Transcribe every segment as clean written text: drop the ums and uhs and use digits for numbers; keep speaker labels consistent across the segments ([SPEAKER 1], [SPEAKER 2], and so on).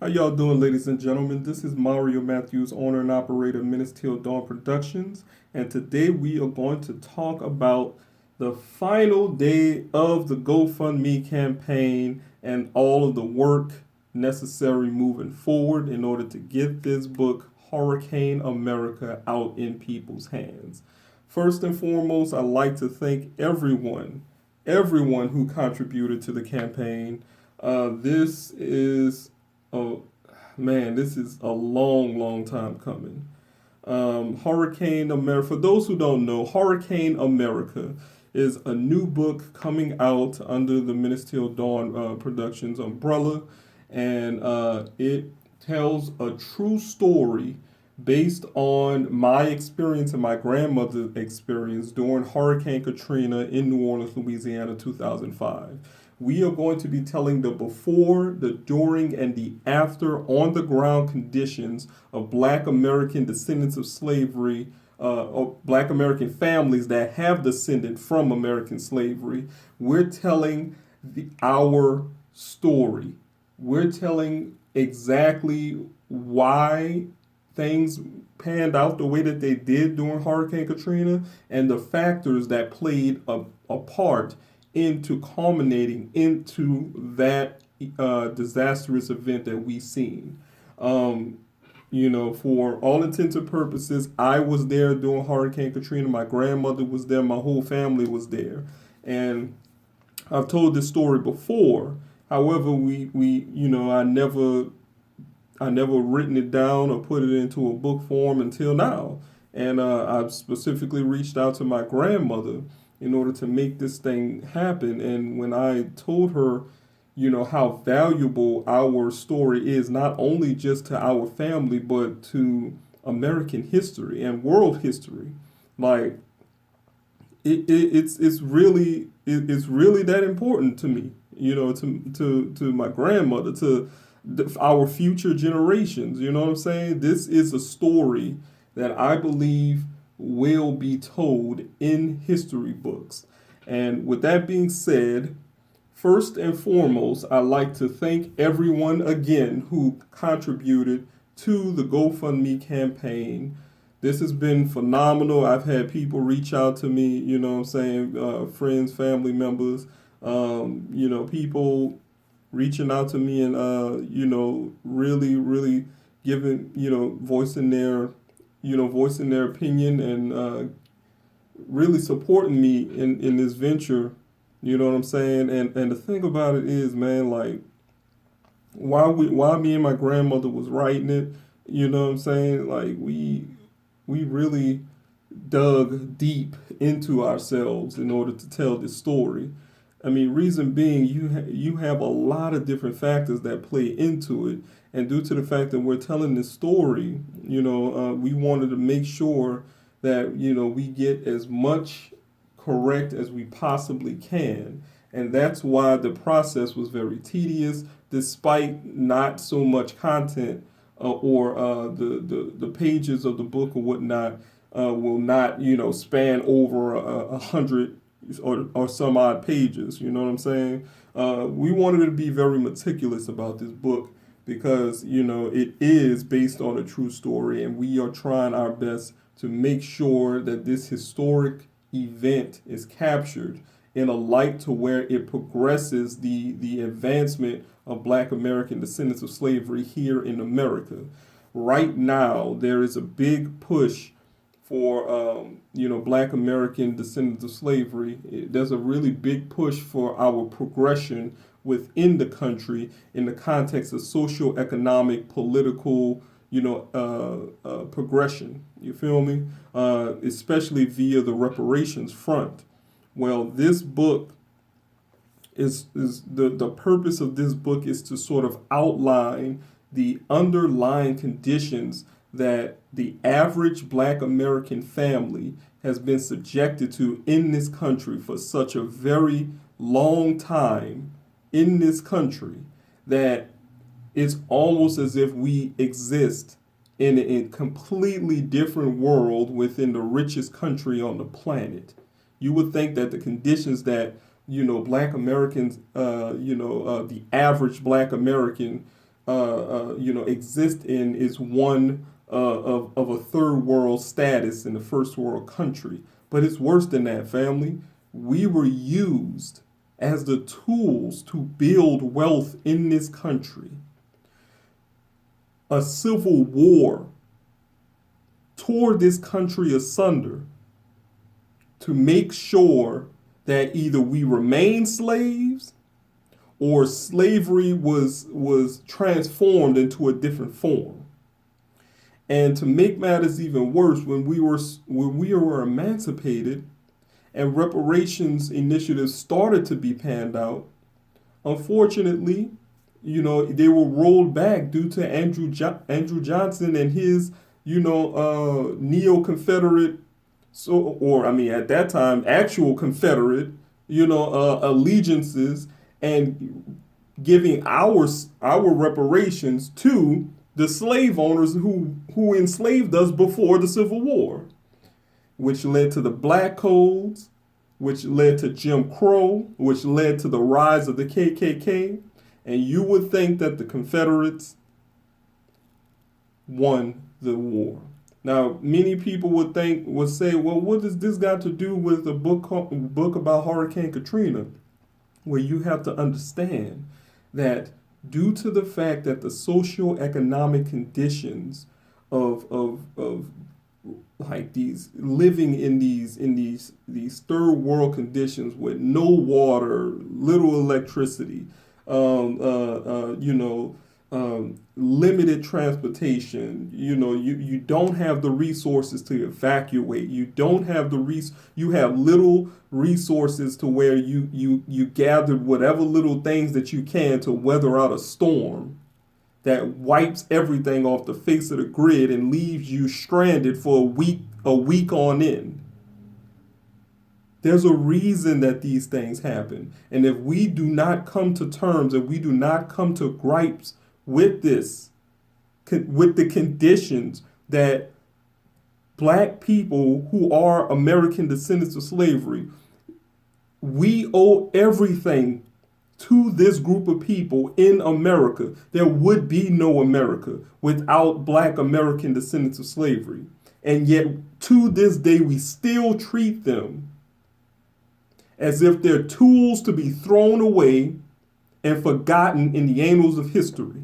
[SPEAKER 1] How y'all doing, ladies and gentlemen? This is Mario Matthews, owner and operator of MinutesTillDawn Productions, and today we are going to talk about the final day of the GoFundMe campaign and all of the work necessary moving forward in order to get this book, Hurricane America, out in people's hands. First and foremost, I'd like to thank everyone who contributed to the campaign. This is Oh man, this is a long time coming. Hurricane America. For those who don't know, Hurricane America is a new book coming out under the MinutesTillDawn Productions umbrella, and it tells a true story based on my experience and my grandmother's experience during Hurricane Katrina in New Orleans, Louisiana, 2005. We are going to be telling the before, the during, and the after on the ground conditions of Black American descendants of slavery, or Black American families that have descended from American slavery. We're telling our story. We're telling exactly why things panned out the way that they did during Hurricane Katrina and the factors that played a part into culminating into that disastrous event that we seen. For all intents and purposes, I was there during Hurricane Katrina. My grandmother was there. My whole family was there. And I've told this story before. However, I never written it down or put it into a book form until now. And I've specifically reached out to my grandmother in order to make this thing happen. And when I told her, how valuable our story is, not only just to our family, but to American history and world history, like it's really that important to me, to my grandmother, to our future generations. You know what I'm saying? This is a story that I believe will be told in history books. And with that being said, first and foremost, I'd like to thank everyone again who contributed to the GoFundMe campaign. This has been phenomenal. I've had people reach out to me, friends, family members, people reaching out to me and, really giving, voicing their opinion and really supporting me in this venture. You know what I'm saying? And the thing about it is, man, like while me and my grandmother was writing it, you know what I'm saying? Like we really dug deep into ourselves in order to tell this story. I mean, reason being, you have a lot of different factors that play into it, and due to the fact that we're telling this story, we wanted to make sure that we get as much correct as we possibly can, and that's why the process was very tedious, despite not so much content or the pages of the book or whatnot will not span over 100 or some odd pages. You know what I'm saying? We wanted to be very meticulous about this book because it is based on a true story, and we are trying our best to make sure that this historic event is captured in a light to where it progresses the advancement of Black American descendants of slavery here in America. Right now, there is a big push for Black American descendants of slavery. There's a really big push for our progression within the country in the context of social, economic, political, progression. You feel me? Especially via the reparations front. Well, this book is the purpose of this book is to sort of outline the underlying conditions that the average Black American family has been subjected to in this country for such a very long time in this country that it's almost as if we exist in a completely different world within the richest country on the planet. You would think that the conditions that Black Americans, the average Black American exist in is one of a third world status in a first world country. But it's worse than that, family. We were used as the tools to build wealth in this country. A civil war tore this country asunder to make sure that either we remain slaves or slavery was transformed into a different form. And to make matters even worse, when we were emancipated and reparations initiatives started to be panned out, unfortunately, they were rolled back due to Andrew Johnson and his, neo-Confederate, at that time, actual Confederate, allegiances, and giving our reparations to the slave owners who enslaved us before the Civil War, which led to the Black Codes, which led to Jim Crow, which led to the rise of the KKK. And you would think that the Confederates won the war. Now, many people would say, well, what does this got to do with a book about Hurricane Katrina? Where you have to understand that due to the fact that the socioeconomic conditions of like these living in these third world conditions with no water, little electricity, limited transportation, you don't have the resources to evacuate, you don't have you have little resources to where you gathered whatever little things that you can to weather out a storm that wipes everything off the face of the grid and leaves you stranded for a week on end. There's a reason that these things happen. And if we do not come to terms, if we do not come to gripes with this, with the conditions that Black people who are American descendants of slavery, we owe everything to this group of people in America. There would be no America without Black American descendants of slavery. And yet, to this day, we still treat them as if they're tools to be thrown away and forgotten in the annals of history,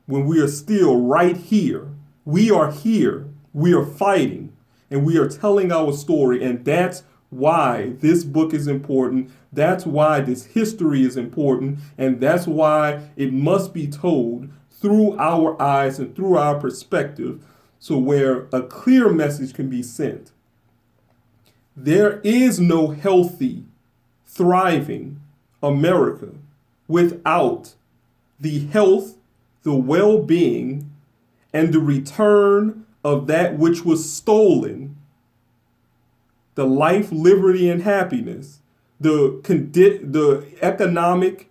[SPEAKER 1] when we are still right here. We are here, we are fighting, and we are telling our story, and that's why this book is important, that's why this history is important, and that's why it must be told through our eyes and through our perspective, so where a clear message can be sent. There is no healthy, thriving America without the health, the well-being, and the return of that which was stolen, the life, liberty, and happiness, the economic,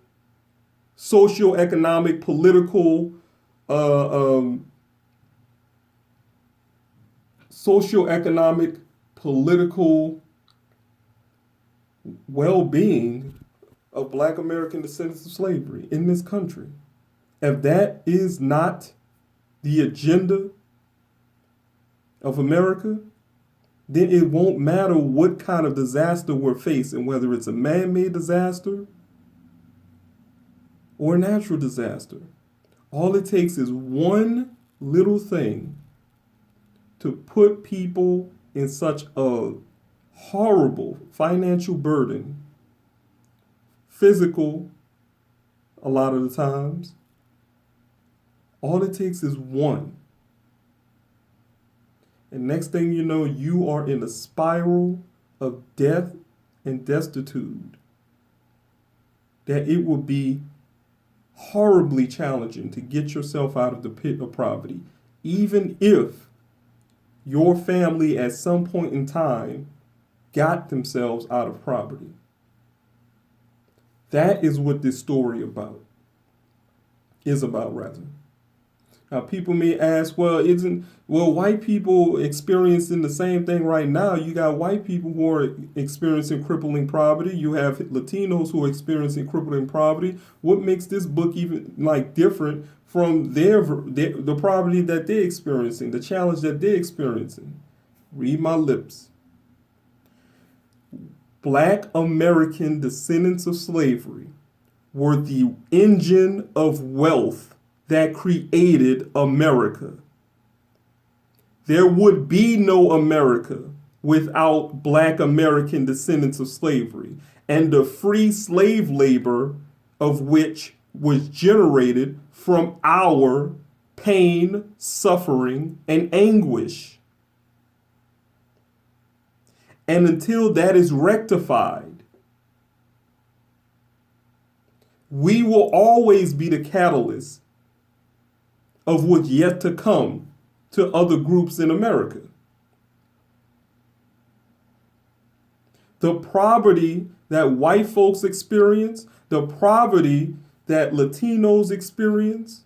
[SPEAKER 1] socioeconomic, political, well-being of Black American descendants of slavery in this country. If that is not the agenda of America, then it won't matter what kind of disaster we're facing, whether it's a man-made disaster or a natural disaster. All it takes is one little thing to put people in such a horrible financial burden, physical a lot of the times. All it takes is one. And next thing you know, you are in a spiral of death and destitute that it will be horribly challenging to get yourself out of the pit of poverty, even if your family at some point in time got themselves out of poverty. That is what this story is about. Now, people may ask, well, white people experiencing the same thing right now? You got white people who are experiencing crippling poverty. You have Latinos who are experiencing crippling poverty. What makes this book even like different from the poverty that they're experiencing, the challenge that they're experiencing? Read my lips. Black American descendants of slavery were the engine of wealth that created America. There would be no America without Black American descendants of slavery and the free slave labor of which was generated from our pain, suffering, and anguish. And until that is rectified, we will always be the catalyst of what's yet to come to other groups in America. The poverty that white folks experience, the poverty that Latinos experience,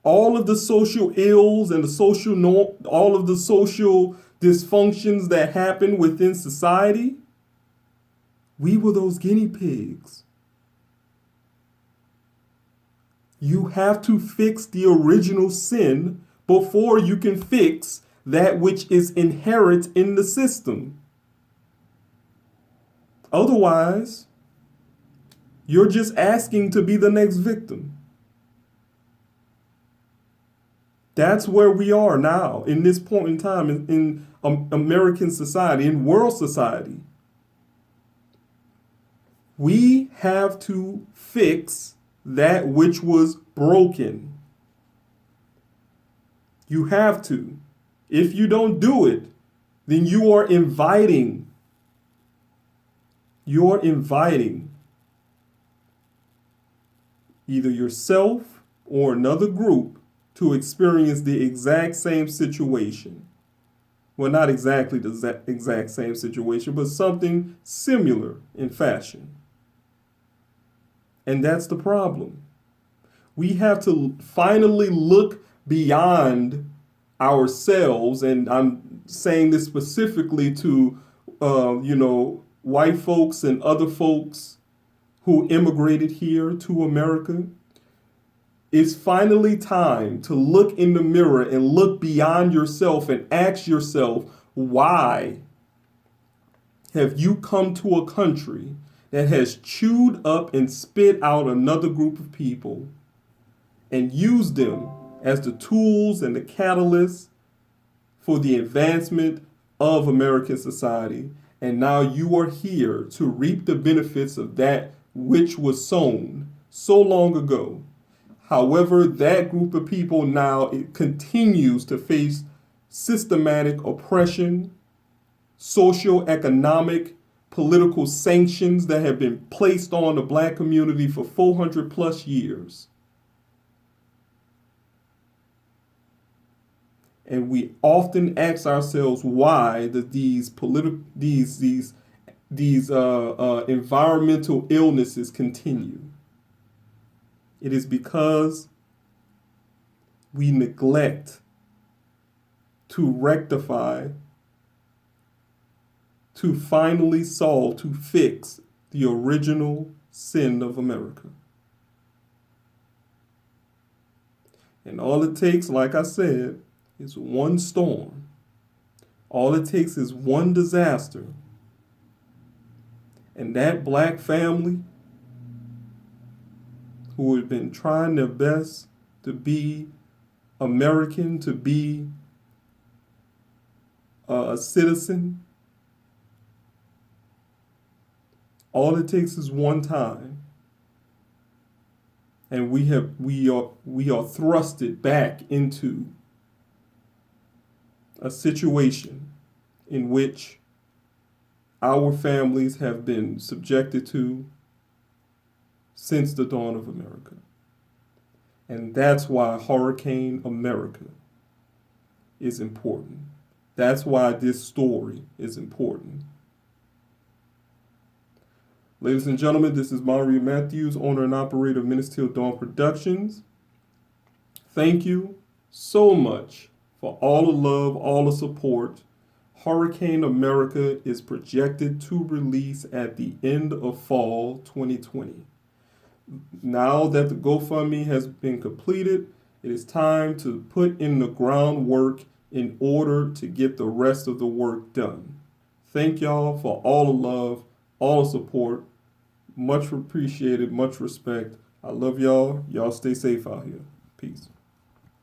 [SPEAKER 1] all of the social ills and all of the social dysfunctions that happen within society, we were those guinea pigs. You have to fix the original sin before you can fix that which is inherent in the system. Otherwise, you're just asking to be the next victim. That's where we are now in this point in time in American society, in world society. We have to fix that which was broken. You have to. If you don't do it, then you're inviting either yourself or another group to experience the exact same situation. Well, not exactly the exact same situation, but something similar in fashion. And that's the problem. We have to finally look beyond ourselves, and I'm saying this specifically to, white folks and other folks who immigrated here to America. It's finally time to look in the mirror and look beyond yourself and ask yourself, why have you come to a country that has chewed up and spit out another group of people and used them as the tools and the catalysts for the advancement of American society? And now you are here to reap the benefits of that which was sown so long ago. However, that group of people now it continues to face systematic oppression, socio-economic, political sanctions that have been placed on the Black community for 400 plus years. And we often ask ourselves why these environmental illnesses continue. It is because we neglect to rectify, to finally solve, to fix the original sin of America. And all it takes, like I said, is one storm. All it takes is one disaster. And that Black family who have been trying their best to be American, to be a citizen, all it takes is one time, and we are thrusted back into a situation in which our families have been subjected to since the dawn of America. And that's why Hurricane America is important. That's why this story is important. Ladies and gentlemen, this is Mario Matthews, owner and operator of MinutesTillDawn Productions. Thank you so much for all the love, all the support. Hurricane America is projected to release at the end of fall 2020. Now that the GoFundMe has been completed, it is time to put in the groundwork in order to get the rest of the work done. Thank y'all for all the love, all the support. Much appreciated, much respect. I love y'all. Y'all stay safe out here. Peace.